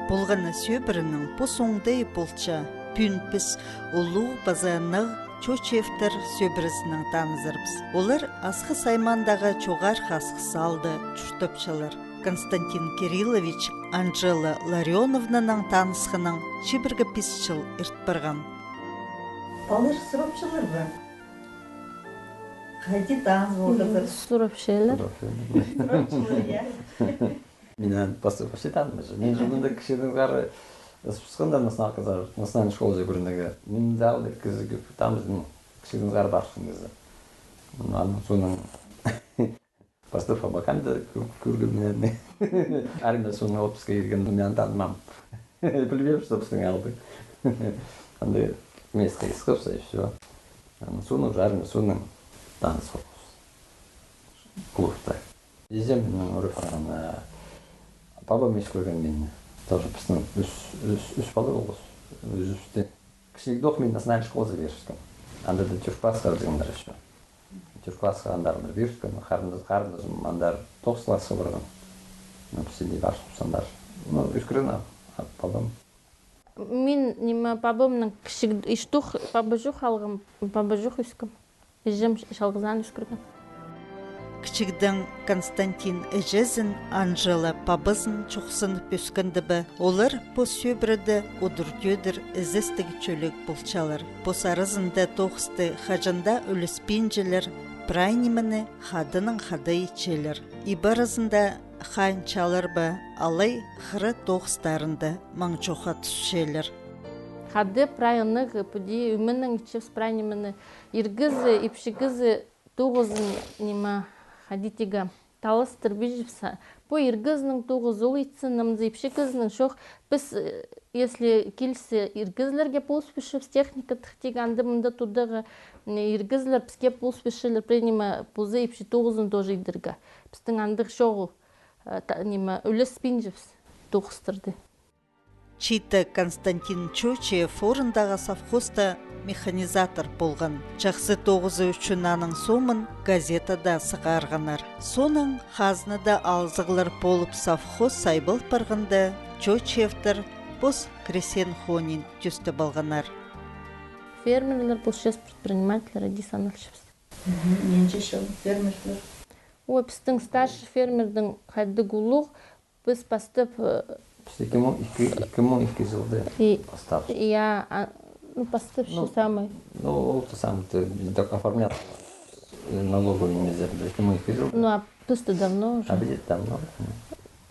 Болғаны сөбірінің посоңдай болча, пүнпіс ұлу базанық Чочевтер сөбірісінің танызырбыз. Олар асқы саймандағы чоғар қасқы салды чүртіпчілер. Константин Кириллович Анжела Ларионовнаның танысқының чебіргі писчіл үртпірған. Алыр сұрапшылар ба? Қайди таныз болғызыр? Сұрапшылар. Сұрапшылар, я. Меня вообще танымыз. Мен жылында кішінің қары спусканда национальный школы көріндігі. Мен залы кізі көп тамыздың кішінің қары баршын кізі. Анның соның бастып абаканды көргім менен. Арында соның отпусқа келгенде мен танымам. Білмем, что біздің алды. Андай месқа ескіпса и все. Соның жарым, соның таныс болғыз. Клубта. Дезем менің ұрыфаған папам еш көрген мені. Тоже біздің үш бала болғыз. Үш кішілік доқ мен национальный школы берішкен. Анда да түркпасқа дегендер еще. Түркпасқа андарымдар берішкен. Қарындызым андар 9 классқа барған. Бізде баршып сандар. Үскірін папам. Мен неме папамның кішік іштуқ папажуқ алғым, папажуқ үскім. Ежем шалғызан үскірген. Кичигден Константин Эжезин, Анжела Пабызын чухсын пөскіндібі. Олар по сөбірді одыртөдір ізістігі чөлік болчалар. По сарызында тоқысты хажында өліспенжелер, прайниміні хадының хады ичелер. Ибарызында ханчалар ба, алай хыры тоқыстарында маңчоқа түсшелер. Хады прайынық пүді үмінің чевс прайниміні иргізі, ипшігізі тоғызын неме Хадитига талыстыр бежіпса. По иргізінің тоғыз ұлайтсын, намзы ипшігізінің шоқ. Біз, если келсе иргізлерге полспешіп, техника тұқтиганды мұнда тұдағы иргізлер бізге полспешілер пренеме пұлзы ипші тоғызын тоже идіргі. Біздің андық шоғыл үліс пенжіпс тоғыстырды. Чита Константин Чочев форындағы совхозда механизатор болған. Жақсы 9 үшін аның сомын газетада сығарғанар. Соның қазнада алзығылар болып совхоз сайбыл парғында Чочевтер бос кресен хонин түсті болғанар. Фермерлер бұл шест предпринимателер десаналшыпс. Менше шыл фермерлер. Ой, біздің старшы фермердің қайды гулуқ, біз бастып 2002 жылды постав. Я, постав что самое. Ну, то самое, ты оформлял налоговый мизер, 2002 жылды. Ну, а пусто давно уже. А где давно?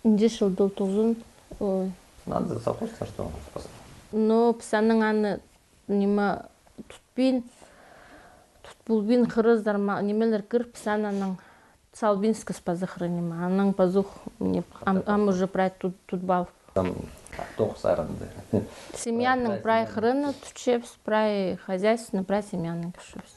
Дешел до тузун. Надо совхозда, что он постав. Но псаның аны неме тұтпен, тұтпулбен қырыздар немелер кір псананың салбинскі спазықыры неме. Аның пазух, ам уже прай тұтбал. Там 9 арынды. Семьяның прай қырыны тұтшепс, прай хозяйственный, прай семьяның кішіпс.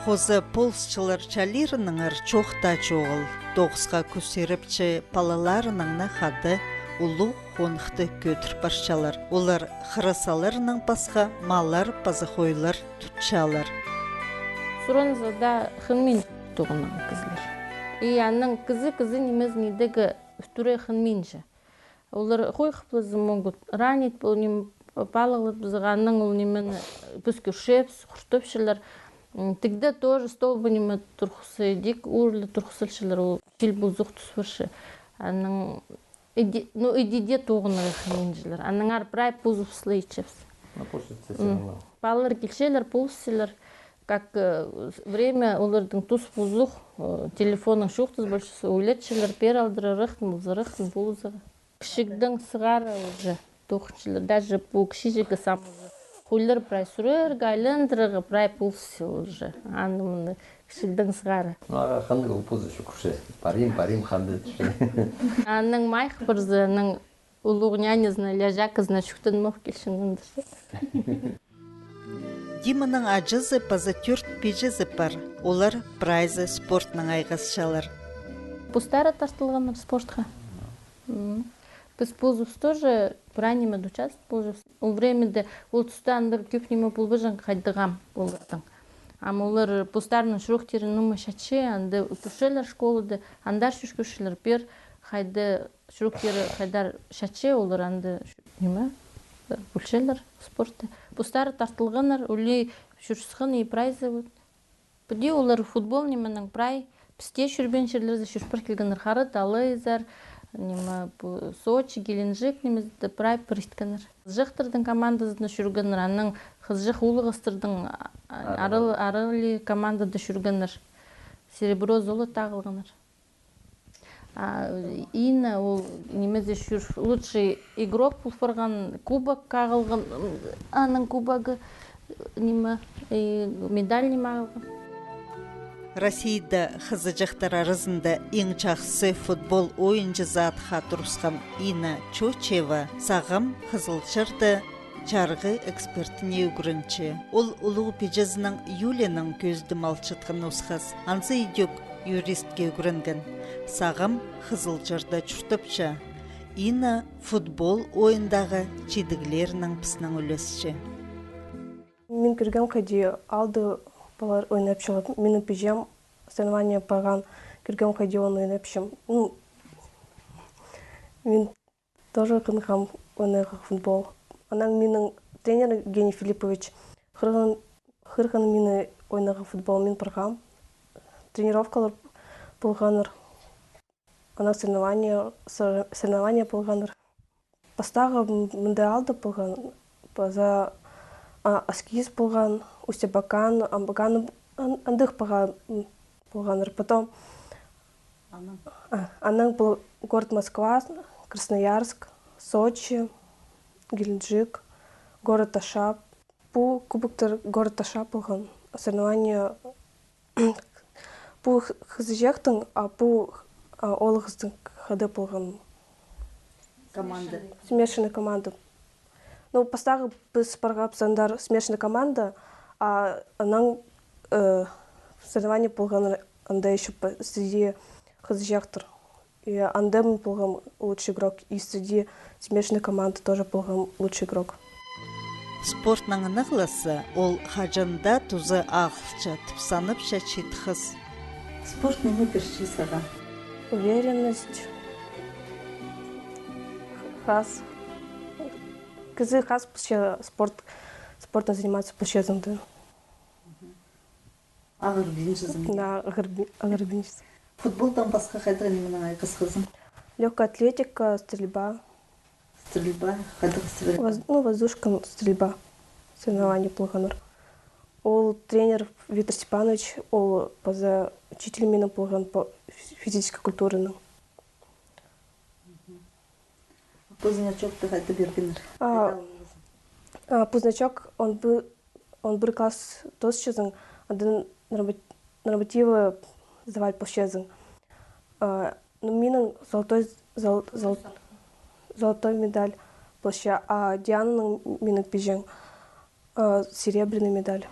Хозы полсчылар чалирының ар чоқта чоғыл. 9-ға көсеріпчі палаларының хады улу қонықты көтір баршалар. Олар қырысаларының басқа малар, пазықойлар тұтчалар. Суронзада хынмен тұғының кізлер. И аның кізі немез недегі үстірі хынмен же. Олар қой қыплызы могут ранить, палығылып бұзығанның ол немені бүскіршепс, құртөпшілер. Тігді тоже столбы неме тұрқысы едік, ұрлы тұрқысылшылар ол жел бұзық түсвірші. Аның идеде тоғынығы хынменжілер. Аның ар прай пузывслы ичепс. Балылар келшелер, пулсилер. Как время олардың туз пузух, телефонның шуқтыз большысы ойлетшілер, пер алдыры рықтын, бұзырықтын пулызығы. Кішігдің сығары уже тоқыншылар, даже бұл кішіжігі самызы. Қойлар прай сүрер, гайлындырығы прай пулсил уже. Анымында кішігдің сығары. Қанды бұл пузы шүкірші, парим қанды түші. Аның майқ бірзі, аның ұлуғнянезіні, ляжакызына шүктін мұқ келшіңдірші. Диманың ажызы пазы түрт пежізі бар. Олар прайзы спортның айғасшалар. Пустара тартылғаныр спортқа. Біз пулзывс тоже бранеме дучаст пулзывс. Ол времеде ол тұстандыр көпнеме пулбыжын қайдығам олардың. Ам олар пустарның шұрықтерін нұмы шатшы, анды күшелер школыды, андар шүшкішілер пер қайды шүрүктері қайдар шаче олар анды неме бүлшелер спортта. Бұстары тартылғанар, өлі жүрсіған и прайзы бұд. Бұде олар футбол неменің прай, пісте шүрбен шерлерді шүрпір келгенер қары, талайзар, неме Сочи, Геленджик немезді прай пірісткенер. Жықтырдың командасында шүргенер, анның қызжық улығыстырдың арылы командада шүргенер. Серебро золото тағылғанер. Ина ол немезе лучший игрок пулфырған кубок қағылған, аның кубогы неме медаль неме алған. Россияда қызыжықтар арызында ең жақсы футбол ойынчы затқа тұрысқан Ина Чочева сағым қызылшырды жарғы экспертіне үгірінші. Ол ұлығы пежезінің Юлияның көзді малчытқан нұсқас. Ансы идек юристке үгірінген. Сағым қызылшырды чүртіпші. Ина футбол ойындағы чедігілерінің пісінің үлесші. Мен кірген қайде алды балар ойнап шығып, менің пежем соревнования барған кірген қайде оны ойнап шым. Мен тоже қынғам ойнайға футбол. Анан менің тренер Евгений Филиппович қырған мені ойнайға футбол мен барғам. Тренировкалар болғаныр. Анан соревнования болғаныр. Бастағы мінді алды болған. За аскиз болған, Устебакан, Амбаган, андық болғаныр. Потом анан был город Москва, Красноярск, Сочи, Геленджик, город Ашап. Бұл кубоктар город Ашап болған. Соревнования бұл қызжектің, бұл олығыздың қады болған. Команда. Смешанная команда. Ну, постағы біз барғап сандар смешанная команда, а анан соревнования болған анда еще среди қызжектір. И анда болған лучший игрок, и среди смешанной команды тоже болған лучший игрок. Спортның нығлысы ол хажында тұзы ағылча тұпсанып шәчет қыз. Спорт неме берші саған? Уверенность, хас. Кызы хас спортом заниматься пущезымды. Ағыр беншізім. Да, ағыр беншіз. Футболдан басқа қайдыға неменің айқыз қызым? Легкая атлетика, стрельба. Стрельба, қайдыға стрельба? Воздушка, стрельба. Соревнования болғаныр. Ол тренер Виктор Степанович, ол поза учитель менің болған по физической культурының. Пузначокты қайда бергенір? Пузначок, он бір класс тосчезің, ады нормативы сдавать пощезің. Менің золотой медаль плаща, а Диананың менің пежең серебряный медаль.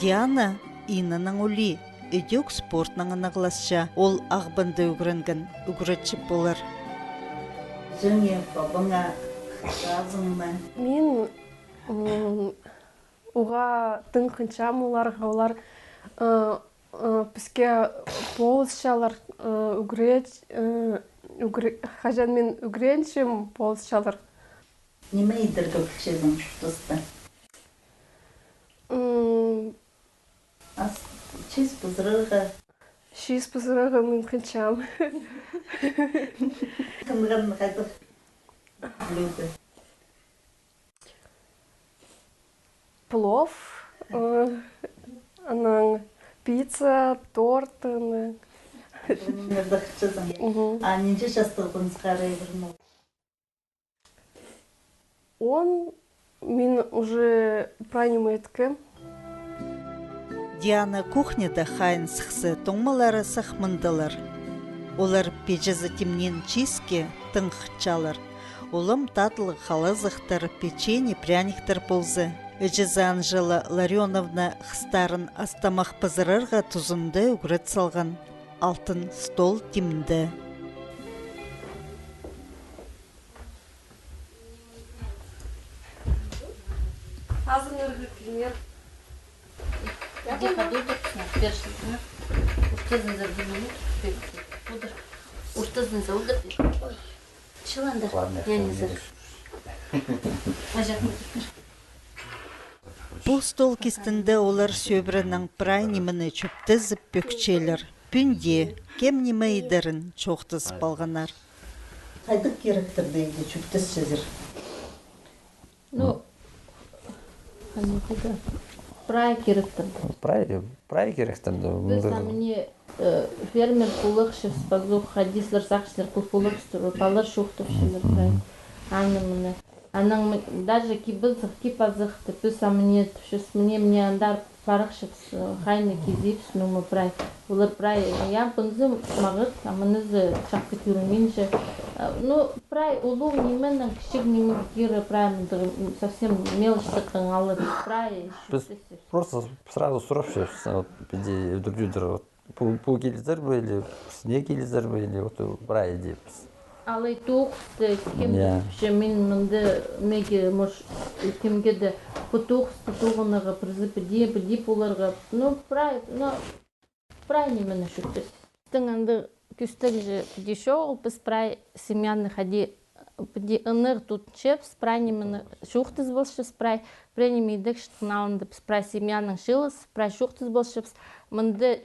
Диана Инаның ұли, өдек спортның нағыласша, ол ағбынды үгірінген үгіретші болар. Және бабыңа жазыңма? Мен уға тың қыншам олар бізге болысшалар қажан мен үгіреншім болысшалар. Неме едіргі бүлшезің жұқтысты? Чиз пызырығы? Шиз пызырығы мен қыншам. Кімдіғарын қайдық білуді? Плов, пицца, торт. Өнімерді қычызың? А ненше жастығыңыз қарай бірін ол? Он мен уже правильно еткім. Диана кухняда хайын сықсы тоңмалары сақмындылар. Олар пежезі темнен чизке тың қычалар. Олым татлы халазықтар, печенье, пряниктар болзы. Эжезі Анжела Ларионовна қыстарын астамақ пызырырға тұзынды үгірет салған. Алтын стол темді. Азынырғы келмер. Где ходить? Перший. Устезін зәрдемені. Будыр. Тыздың зауды. Чыланда. Ладно, Я не знаю. Бұл стол кестінде олар сөбірінің прай немені чөптізіп бөкчелер. Пүнде, кем неме идерін чоқтызып алғанар. Қайдық керектерді еді чөптіс жезір? Ну, қанетігі прай керектерді. Прай керектерді. Біз аміне фермер пулықшы спазуқ хадислер сақшылар күлпулықшылар, палар шуқтывшылар прай. Анымыны. Аның даже кибызық, кипазықты пүс аміне түшіс мне андар парықшыпс хайны кезейпс, нумы прай. Олар прай, я бұнзы мағыт, амынызы шақты көріменші. Ну, прай улу неменің кішік немі кері прай совсем мелыштықың алып прай. Біз просто сразу сұрапшы, біде үдір-үдір, бұл келіздер бі, или не келіздер бі, или прай дейпіз. Алай туғысты, кемді мен мұнды меге мұш кемгеді бұтуғысты туғыныға призы біде оларға. Ну, прай немені шүттіс. Тыңанды күстік жы біде шоғыл, біз прай семьяны хади біде ыныр тұтыншеп, прай немені шуқтыз болшы, прай немейдік шытыналынды, прай семьяның шылыз, прай шуқтыз болшы, мұнды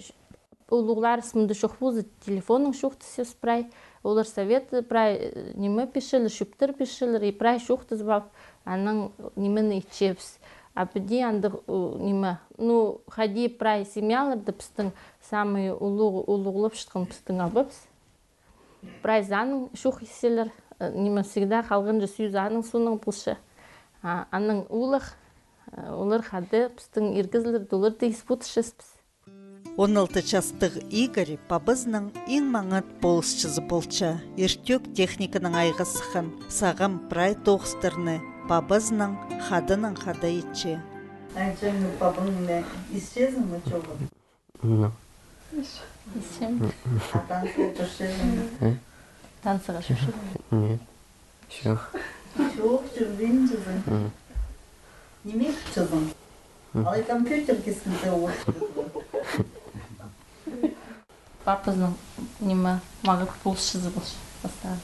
улуғларыс мұнды шуқпузы телефонның шуқтыз прай. Олар советы прай неме пишілі, шүптір пишілі, и прай шуқтыз бап, аның немені ичепс. А біде андық неме, ну, хади прай семьяларды пістің самый улуғлып шытқын пістің албапс. Прай заның шуқ еселер, неме всегда қалғын жысүй заның суның пылшы. Аның улық, олар хады пістің иргізлер долар дейс бұтышыспыз. 16 жастық Игорь пабызның ең маңат болысшызы болча. Ертөк техниканың айғысықын, сағым прай тоғыстырны пабызның хадының хада етче. Айчаңы пабыңны исчезің мұ чоғы? Исем. Атансы тұршезің? Танцыға шүші. Чоқ жүрбейін жызың? Неме күтчізің? Алай компьютер кескінде оқытып. Папаның неме мағыт болшызы болшы бастағы.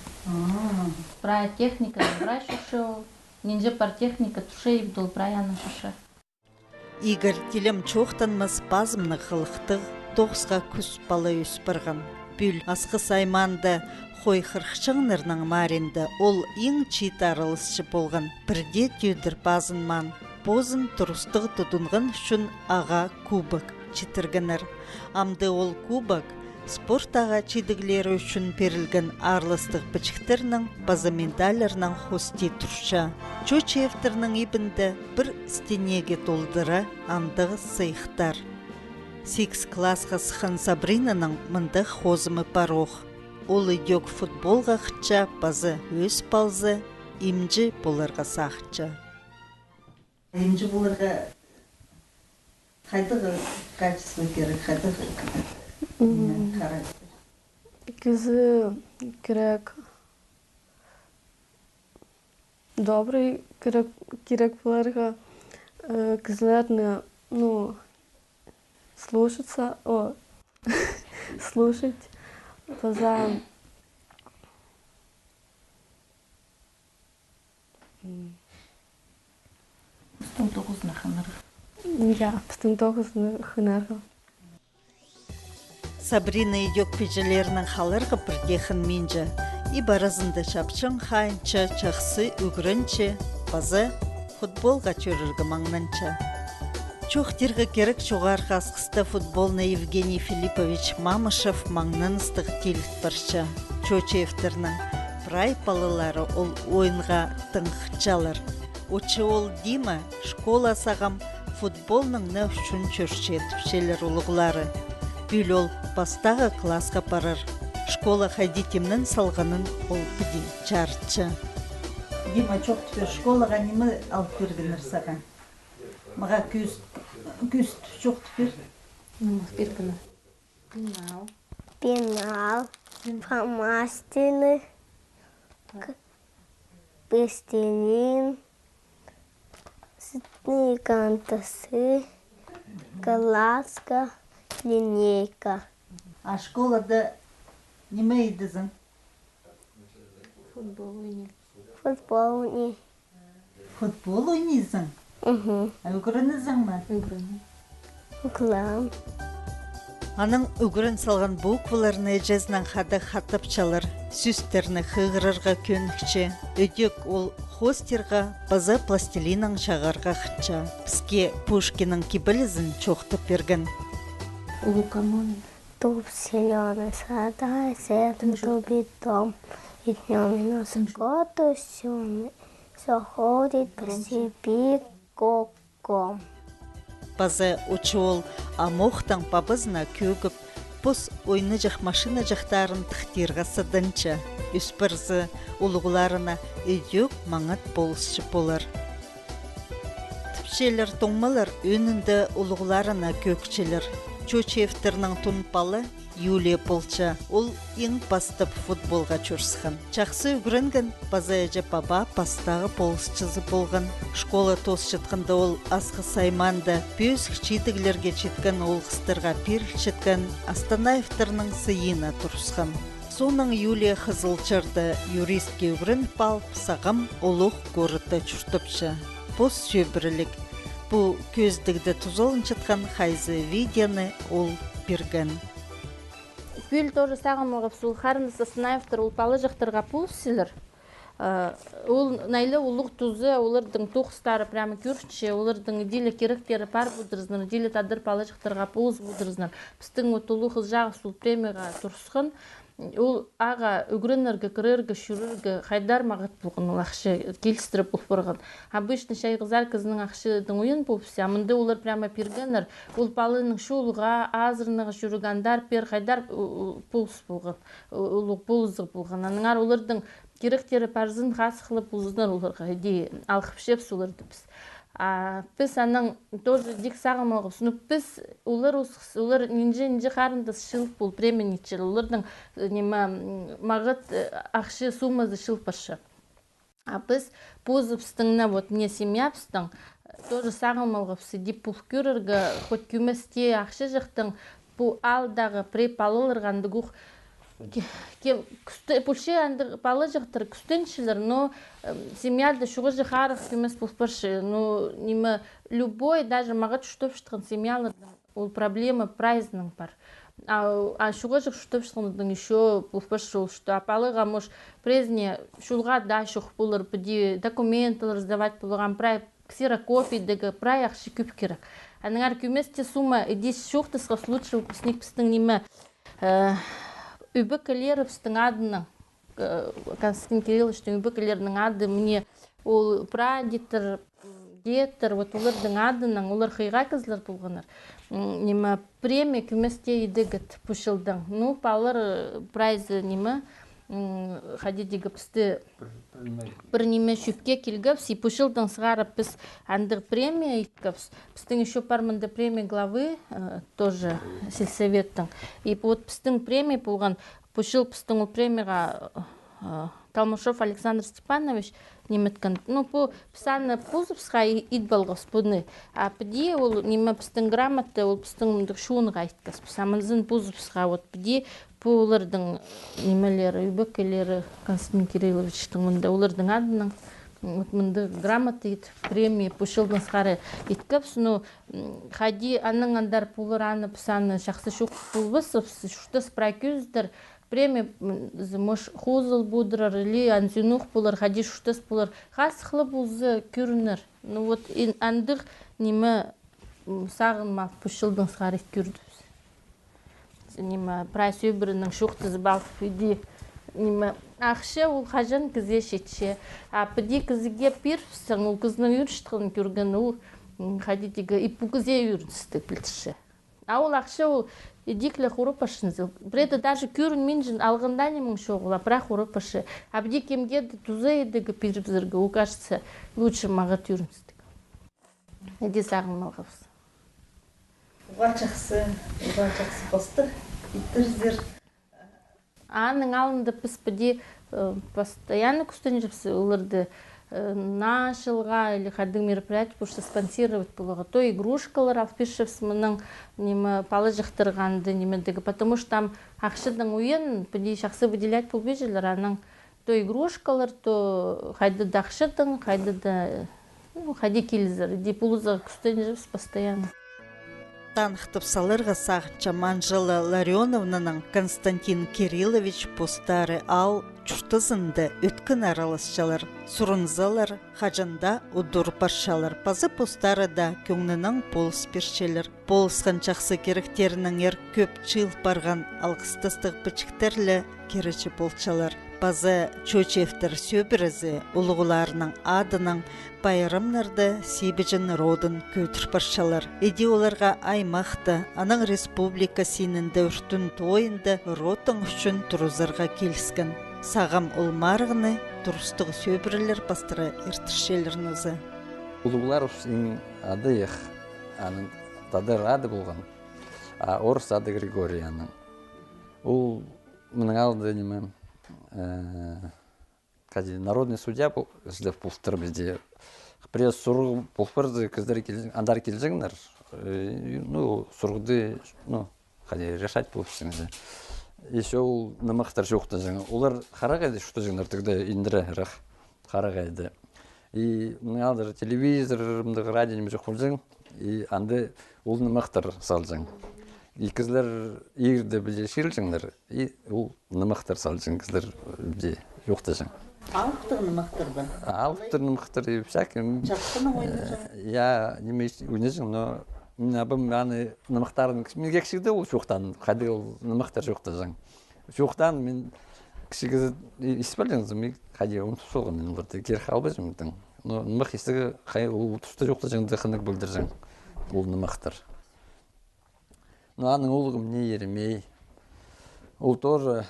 Прай техника, прай шушы, ненже пар техника тушы ебдол праяның шушы. Игорь телем чоқтанмыз базымны қылықтық, тоғысқа күс бала өспірғын. Бүл асқы сайманды қой қырқшыңнырның маринді ол ең читарылысшы болған. Бірде түйдір базынман. Бозын тұрыстығы тұтынғын үшін аға кубок читіргінір. Амды ол кубок спорттаға чидіглері үшін берілген арлыстық бічіктерінің база медалерінің хости тұрша. Чочевтерінің ебінді бір стенеге толдыра андығы сыйықтар. 8 классқа сықын Сабринаның мұнды хозымы парох. Ол үйдек футболға қытча базы өз палзы, имджі боларға сақытча. Емжі бұларға қайдығы качество керек, қайдығы характер? Кізі керек добрый, керек бұларға кізлерні, ну, слушаться, слушать, база Пістің тоғызына қынырғы. Ja, пістің тоғызына қынырғы. Сабрина идек пежелерінің халырғы бірдехін менжі. И баразынды шапшын хайынчы, чақсы үгірінчі, базы футболға чөріргі маңнанчы. Чоқтирғы керек жоғарғы асқысты футболны Евгений Филиппович Мамышев маңнаныстық теліт баршы. Чочевтерінің прай балылары ол ойынға тыңқчалыр. Очы ол деймі, школа сағам футболның на үшін чөршетіпшелер ұлығылары. Бүл ол бастағы классқа барыр. Школа хайдетемнің салғанын ол біде чарчы. Дима, чоқ түпер школаға немі алып көргенір саған? Маға күст чоқ түпер? Бергіні. Пенал, фломастеры, пластилин, цветные карандаши, краска, линейка. А школада неме едізің? Футбол ойнайм. Футбол не. Футбол ойнайсың? Үгірінізің ма? Үгірінем. Уклам. Аның үгірін салған букваларны жазнан хады хатып чалыр, сүстерні хығырырға көнікче, өдек ол хостерға база пластилинің шағарға қытча. Бізге Пушкинің кибілізін чоқтып берген. Лукомон. Туп зеленый сада, сердцем тубит дом. И днем и носом году все ходит по себе коком. База учы ол амоқтан бабызына көгіп, пұс ойны жақ машина жақтарын тұқтирға сыдынча. Үспірзі ұлығыларына өйдек маңат болысшы болар. Тіпшелер тоңмалар өнінді ұлығыларына көкчелер. Чочевтернің тұнпалы Юлия болча, ол ең бастып футболға чөрсіған. Чақсы үгірінген база әжі баба пастағы болысчызы болған. Школа тос жеткінді ол асқы сайманды, бөз хчитіглерге четкен ол қыстырға пир четкен Астанаевтернің сыйына тұрсқан. Соның Юлия қызылчырды юристке үгірін балып сағым олық көріті чүртіпші. Бос сөбірілік. Бұл көздігді тұзолын четкен хайзы видеоны ол берген. Гүл тоже сағым оғып сол қарындысы Астанаевтар ұлпалы жақтырға пулсилер. Ол найлы ұлық тұзы, олардың тоқыстары прямо көршінше, олардың идейлі керектері пар бұдырызыныр, идейлі тадыр палы жақтырға пулс бұдырызыныр. Пістің ұлық жағы сол премияға тұрсықын. Ол аға үгірініргі, кіріргі, шүріргі, қайдар мағыт болған, ол ақшы келістіріп бұл бұрған. Обычно шайғызар қызының ақшыдың ойын болыпсы, амынды олар прямо пергенір, ол балының шолыға, азырынығы жүрігандар пер қайдар болыс болған, олық болызық болған. Аныңар олардың керектері парзын қасы қылып болызынар оларға, алқып шеп соларды біз. Біз аның тоже дик сағым оғыз. Біз олар нинже қарындыз шылып бол пременетшіл. Олардың мағыт ақшы сумазы шылып ашы. Біз позыпстыңна, вот мне семья пстың, тоже сағым оғыз. Деп бұл көріргі, хоть күместе ақшы жықтың, бұл алдағы препалылырғанды ғуқ. Пульше анды палы жақтыр күстеншілер, но семьяда шуғы жығарық кемес бұлпыршы. Но неме любой, даже мағыт шутып шытқан семьялардың ол проблема прайзның бар. А шуғы жық шутып шытқандың еще бұлпыршы ол шуты. Апалыға мұш презне шулға да шуқ бұлыр, бұди документалар сдавать бұлыған прай, ксерокопий дегі прай ақшы күп керек. Аныңар кеместе сума, идес шуқтысқа случай выпускник пістің неме Үбікілерівстің адының, Константин Кирилловичтің үбікілерінің ады мне ол прадетір, деттір, олардың адының, олар қиға кізлер болғаныр. Неме премия күместе едігіт пұшылдың. Ну, палыр прайзы неме, қадедегі пісті бір неме шүпке келгіпс, и пұшылдың сығарып біз андық премия еткіпс. Пістің еще пармынды премия главы, тоже сельсоветтің. И вот пістің премия болған, пұшыл пістің ол премияға Талмышов Александр Степанович неметкен. Ну, по писаны пузыпсқа итбалғыз бұны. А піде ол неме пістің грамоты, ол пістің мұндық шуынға айткіз. Пісамынзын пузыпсқа, вот піде олардың немелері, үбікелері Константин Кирилловичтің мұнда олардың адының мұнды грамоты ет, премия пұшылдың сқары еткіпс. Ну, қади аның андар пулыр аны пісаны шақсы шуқ пулбысып, шуқты спрай көздір, премия мұш хузыл бұдырар, или анзюнуқ бұлыр, қади шуқтыс бұлыр, қасықлы бұлзы көрінір. Ну, вот андық неме сағын ма пұшылдың сқары ет көрді. Неме прайс өбірінің шуқтызы балып үйде неме ақшы ол қажан кізе шетше. А піде кізіге перпсің, ол кізінің үріштіғын көрген ол қадетегі ипу кізе үрінсті білтіші. А ол ақшы ол едеклі құрыпашынзы. Бреді даже көрін мен жын алғында немің шоғыла, бірақ құрыпашы. А біде кемгеді тұзы едігі перпсіргі, ол кажется лучше мағыт үрінсті. Еде сағын малғапсы. Уға жақсы посты, иттіріздер. Аның алынды біз біде постоянно күстен жіпсі оларды нашылға или қадың мероприятий бұшты спонсировать бұлығы. То игрушкалар алпишевс мұның неме палы жықтырғанды немедегі. Потому что там ақшыдың ойын біде шақсы выделять бұл бежелер, аның то игрушкалар, то хайда дахшытың, хайда да, хайда келізір. Де пулыза күстен жүрс постоянно. Танхтып салырға сағытча Манжела Ларионовнаның Константин Кириллович постары ал чуртызынды өткін араласчалар, сурынзалар, хажында удур паршалар. Пазы постары да көңнінің полыс першелер. Полысқан жақсы керектерінің ер көп чыл барған алғыстыстық бічіктерлі керечі болчалар. Пазы чөчевтер сөбірізі ұлығыларының адының байырымнарды сейбіжін родын көтір паршалар. Еде оларға аймақты, аның республика сенінді үртін тойынды ротың үшін тұрызырға келіскен. Сағам олмарғыны дұрыстығы сөбірілер бастыры ертіршелеріңізі. Ұлығылар үшін ады ех, аның тады рады болған, орыс ады Григорияның. Ол мұның алды немен народный судья izlep bultur bizde. През сург булпырды кыздары келжин, андар келжиңдер. Ну, сургды, ну, каде решать болсыңыз. Еще ул намактар жоқты жаңа. Олар харагайды шуты жаңдар тигде индире рах харагайды. И мыналдар телевизор, мындай радио неме жок болсаң, и анда ул намактар салжаң. И кызлар игерде билешилжиңдер. И ул намактар салжаң кызлар бизде жоқтажаң. Алықтығыны мақтырды? Алықтығыны мақтырды, всяким. Жақсыны ойнажаң? Я неме ойнажаң, но мен абым аны намақтарын, мен кексігді ол жоқтан, қады ол намақтар жоқтажаң. Жоқтан мен кішігі испалжаңыз, мен қады ұмытып солған, мен оларды кері қалбайжым. Но намақ естігі қай ол тұста жоқтажаңды қынық білдіржаң, ол намақтар. Но аның олығым не еремей, ол тоже,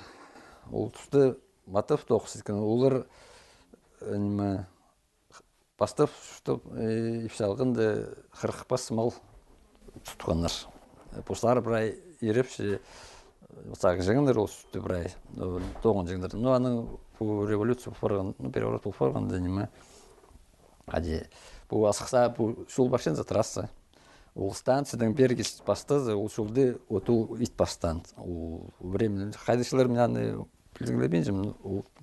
ол тұсты матов тоқсыз екен, олар бастап что ифшалғынды 40 мал тұтқандар. Пұстары бірай ерепші сағы жеңдер ол сүтті бірай тоғын жеңдер. Но аның бұл революция бұлфарған, переворот бұлфарғанды неме, бұл асықса, бұл шул башын за трасса. Ол станциядан бергіз бастады, ол шулды оту ит бастан. Ол временно қайдышылар мен Білдіңлебенжім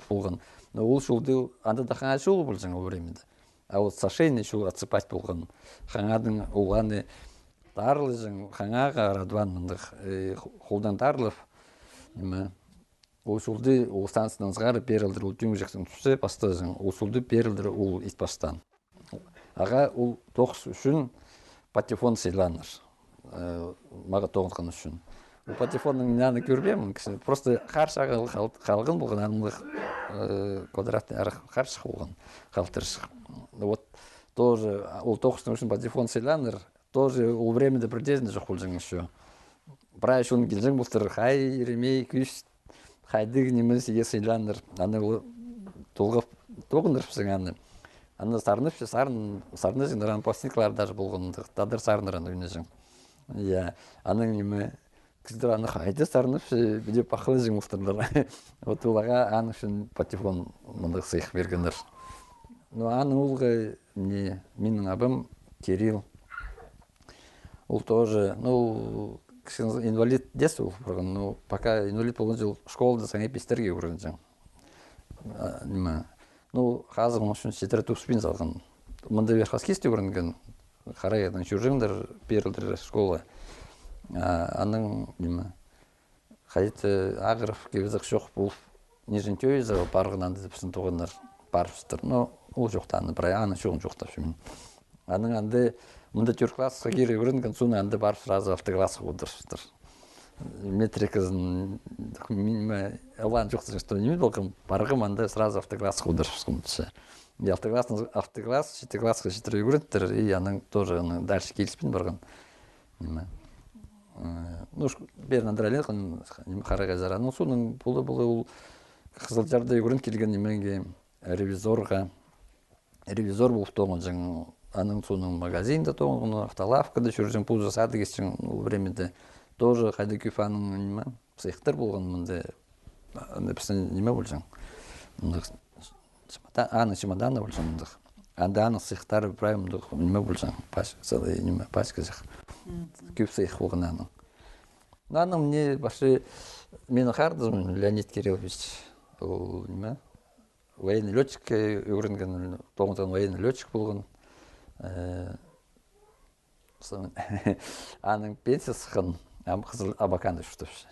болған. Ол шулды анда да қаңа шулы болжың ол временде. А вот сашейный шул отсыпать болған. Қаңадың олғаны тарлы жың, қаңаға радуан мындық. Қолдан тарлып, ол шулды ол станциядан зғары берілдір, ол түңгі жақтың түсі басты жың. Ол шулды берілдір ол ит бастан. Аға ол тоқс үшін патефон сейланыр. Маға тоғынған үшін. У патефонның наны көрбемін, просто қаршаға қалғын болған, анымлық квадратный арық қаршық болған, қалтыршық. Вот тоже, ол тоқыстың үшін патефон сейланыр, тоже ол временде бірдезінде жоқ болжың еще. Бірай шуын келжің болтыр, қай еремей, күш, қайдығы неміз е сейланыр, аны толғып тоғындырыпсың аны. Аны сарыныпшы, сарыны жыңдар, аны пластинкалар даже болған, тадыр сарыныр аны өне жың. Аның неме, кіздер аны қайды сарынып, біде пақылы жың мұқтырлар. Вот олаға аны үшін патефон мұндық сыйық бергендер. Но аны олға менің абым Кирилл. Ол тоже, ну, инвалид детства болған, но пока инвалид болған жыл школда саңа пестерге көрген жың. Ну, қазір оның үшін сетері түспен салған. Мұнда верхоскесте көрінген, қарайдан жүржіңдер берілдір школа. Аның қайты ағырып кебізік жоқ болып нежін төйізі барғын анды депсін тоғындар барыпсыздар. Но ол жоқтаны, бірай аны жоғын жоқтап шымен. Аның анды мұнда төр классқа кері көрінген, соны анды барып сразу автоклассқа отырсыздар. Метрикізін алан жоқты что не болғым, барғым анды сразу автоклассқа отырсызғым түсі. Автокласс, жетіклассқа жетірі көріндір, и аның тоже дальше келіспен барған. Ну, берін андырайлен қараға жараны. Соның бұлы ол Қызылжарда көрін келген неменге ревизорға. Ревизор болып тоғын жың. Аның соның магазинда тоғын, автолавкада жүржің пұл жасады кесің временде. Тоже қайды күфаның психтар болған мұнда бірсін неме бол жың. Аны чемоданы бол жың мұндық. Анда аны психтары бірай мұндық неме бол жың. Пашка жық. Көп сыйық болған аның. Аның мне башы мені қардызым Леонид Кириллович. Ол неме? военный летчик үйренген, 9-тан военный летчик болған. Аның пенсиясы қан, қызыл Абаканды шүтіпші.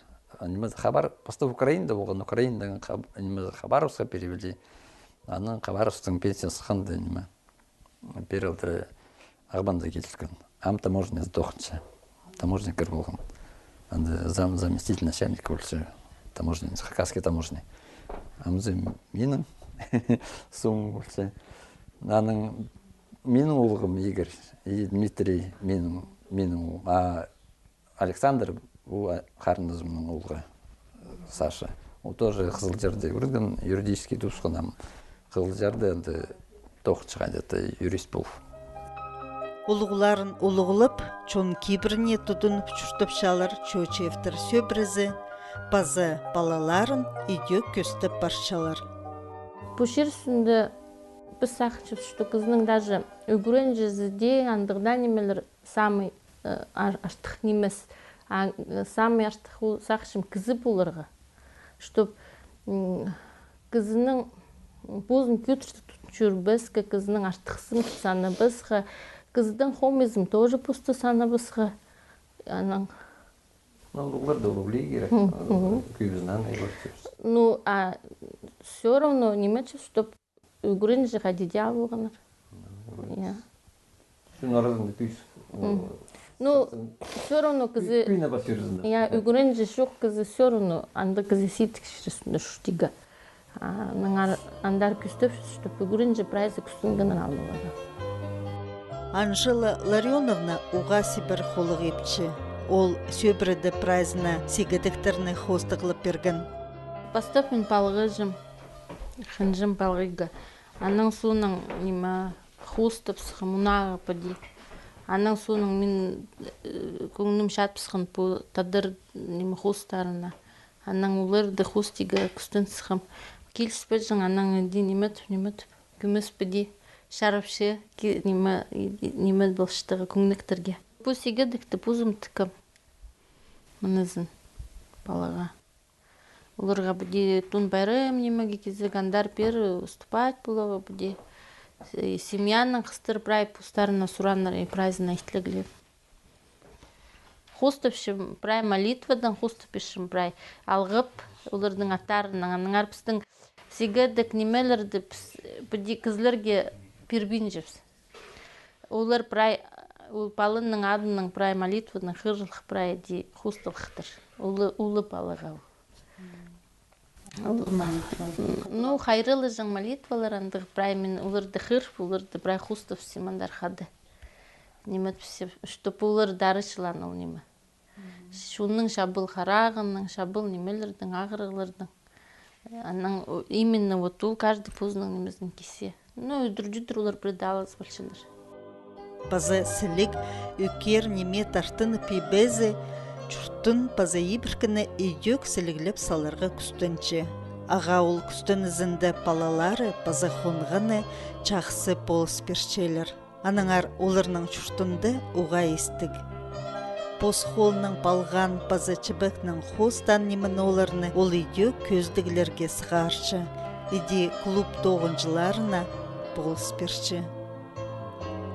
Хабар, просто Украинада болған, Украинадан Хабаровска перевели. Аның Хабаровскың пенсиясы қанды неме. Перелді Ағбанда кетілген. Таможня сдохнша. Таможникер болған. Заместитель начальника больше таможни, Хакасской таможни. Менің соң больше. Менің ұлығым Игорь и Дмитрий менің, а Александр бұл қарындызымның ұлығы Саша. Ол тоже Қызылжарда көрген, юридический туысқанам. Қызылжарда енді тоқыт шығады, юрист болып. Улуғларын улуғылып, чон кибіріне тұтынып чүртіпшалар чөчевтір сөбірізі, базы балаларын үйде көстіп баршалар. Пушир сүнді біз сақчып, что кызның даже үгірен жезіде андығда немелер самый аштық немес, самый аштық сақшым кізі болырға. Чтоб кызының бұзын көтіршті тұтшыр біз, кызының аштықсын саны бізға, кыздың хомизм тоже пусты саны бізға. Олар да улуғли керек, күйізінен егорчепсіз. Ну, а все равно немече, чтоб үгірен жиға деде алғаныр. Шын аразында түйіз. Ну, все равно кызы... Күйіне басырызында. Үгірен жи шоқ кызы все равно, анда кызы сейтік шірісінде шүштігі. Андар күстіп, чтоб үгірен жи прайзы күстінгінір алуға. Анжела Ларионовна уға сибір қолық епчі. Ол сөбірді прайзына сегедіктеріні хостықлып берген. Постап мен палғыжым, хынжым палғыға. Анның суының неме хостып сықым, ұнағы пади. Анның суының мен көңінім шатпысқын по тадыр неме хостарына. Анның оларды хостиға күстін сықым. Келіспеджің анның әді немет, күміс пади. Шарапшы немет болшытығы көңініктерге. Бұл сегедікті бұзым тікім. Мұнызын балаға. Оларға бұде тун байрым немеге кезек андар пер уступать бұлығы бұде. Семьяның қыстыр прай пустарына суранлар и прайзына ихтліглеп. Хостыпшым прай молитвадан, хостыпшым прай алғып, олардың аттарының, аның арпыстың сегедік немелерді бұде кізлерге пербин жепс. Олар прай палынның адының прай молитваның хырлық прай де хостылықтыр. Улы палыға. Ну, хайрылы жың молитвалар андығы прай мен оларды хырп, оларды прай хостов семандар қады. Немет псе, чтоб олар дарышылан ол неме. Шуның шабыл қарағының, шабыл немелердің, ағырығылардың. Именно вот ол каждый пузының немездің кесе. Ну, үдір-жүдір олар предалыз большылар. Базы сілік өкер неме тартын пейбезі, чұрттын базы ебіркіні үйдек сіліглеп саларға күстінші. Аға ол күстін ізінді балалары базы қонғаны чақсы болыс перчелер. Аныңар оларының чұрттынды уға естік. Бос қолының балған базы чыбықның хостан немін оларыны ол үйдек көздігілерге сығаршы. Иди клуб тоғынжыларына болыс перчі.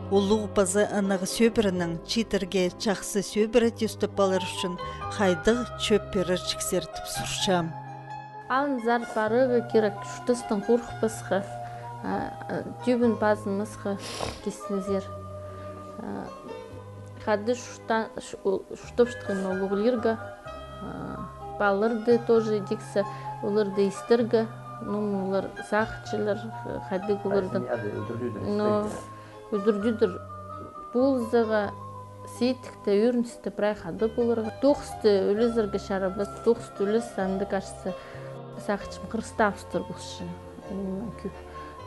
Улуғ базы анығы сөбірінің читерге чақсы сөбірі тестіп балар үшін қайдығы чөп перір чіксертіп сұршам. Алын зар парығы керек шүтістің қорқ бізгі, түйбін базымызғы кесінізер. Қады шүтіпштіғын олығылырға, балырды тоже дексе, оларды істіргі, олар сақчылар, қады олардың. Үдір-жүдір бұлзыға сейтікті, өріністі прай қады болырға. Тоқысты өлізіргі шарабыз, тоқысты өліз санды қашысы сақчым қырыста австыр бұлшы.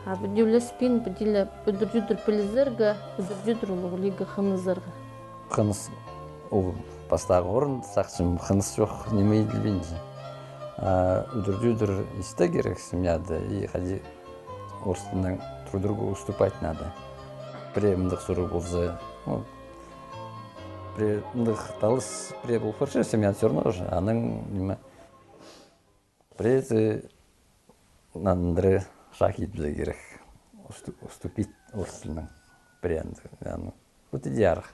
Бұды өліз пен бұділі үдір-жүдір пілізіргі, үдір-жүдір олығылығы қынызырғы. Қыныз ол бастағы орын, сақчым қыныз жоқ немейді бенде. Үдір-жүдір істі керек семьяды, и қади орыстының друг другу уступать надо. Премдық сұры болзы, премдық талыс пре бұл фаршы семьян сұрны уже, аның неме презі нандыры шахид біле керек. Уступить орыстылының бренді. Вот идеарх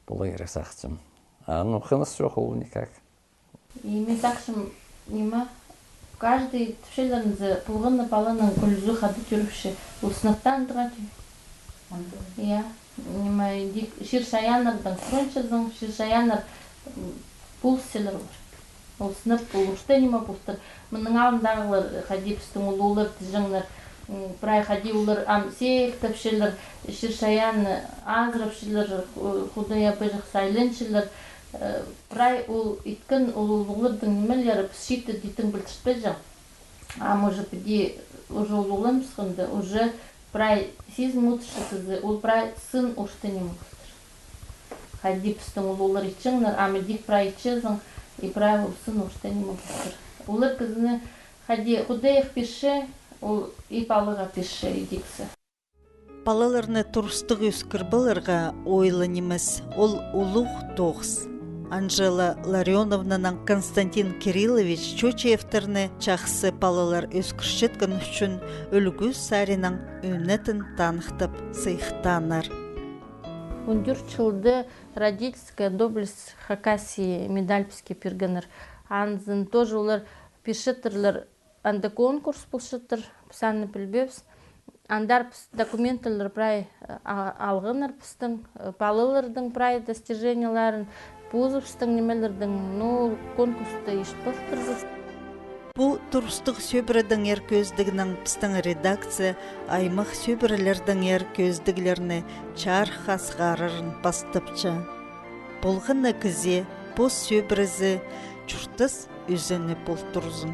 болу керек сақчым. Хыныс жоқ ол никак. И мен сақшым нема, каждый тушелерінзі пулғынны палының күлізу хады түріпші. Ол сыныптан дұғаты. Я, нема, ширшаянырдың фрончызың, ширшаяныр пулселер бар. Ол сынып пулышты нема пултыр. Мұның алдындағылар хади пістің ұлылар, тіжіңлер, прай хади улар амсек тапшылар, ширшаян азрапшылар, худая бежық сайлыншылар, прай ул иткін ұлылардың немелері пішікті дейтін білтішпеджі. Может быть, уже ұлылым сықынды, уже прай сезім ұтышысызы, ол прай сын ұшты нема пултыр. Хади пістің ұлылар итчіңлер, амедик прай итчізің, и правил сын ұшты нема пултыр. Улар кызыны хади худеях пише, и палыға пише идиксі. Палыларны турстық өскір бұлырға ойлы немес, ол улуғ тоғыз. Анжела Ларионовнаның Константин Кириллович Чучевтерні чақсы палылар өскіршеткін үшін үлгі сарының өнетін танықтып сыйықтанар. Ундюр чылды родительская доблесть Хакасии медальпский пергенер. Анзын тоже олар пишеттерлер анда конкурс пулшеттер, писаны пілбепс. Андар документалар прай алғынар пістің, палылардың прай достиженияларын, пузывстың немелердің, конкурсты ешпықтырды. Бұл тұрыстық сөбірдің ер көздігінің пістің редакция аймақ сөбірлердің ер көздіглеріне чар қасғарырын бастыпчы. Бұлғыны кізе, бұл сөбірізі чұртыс үзіні бұл тұрзын.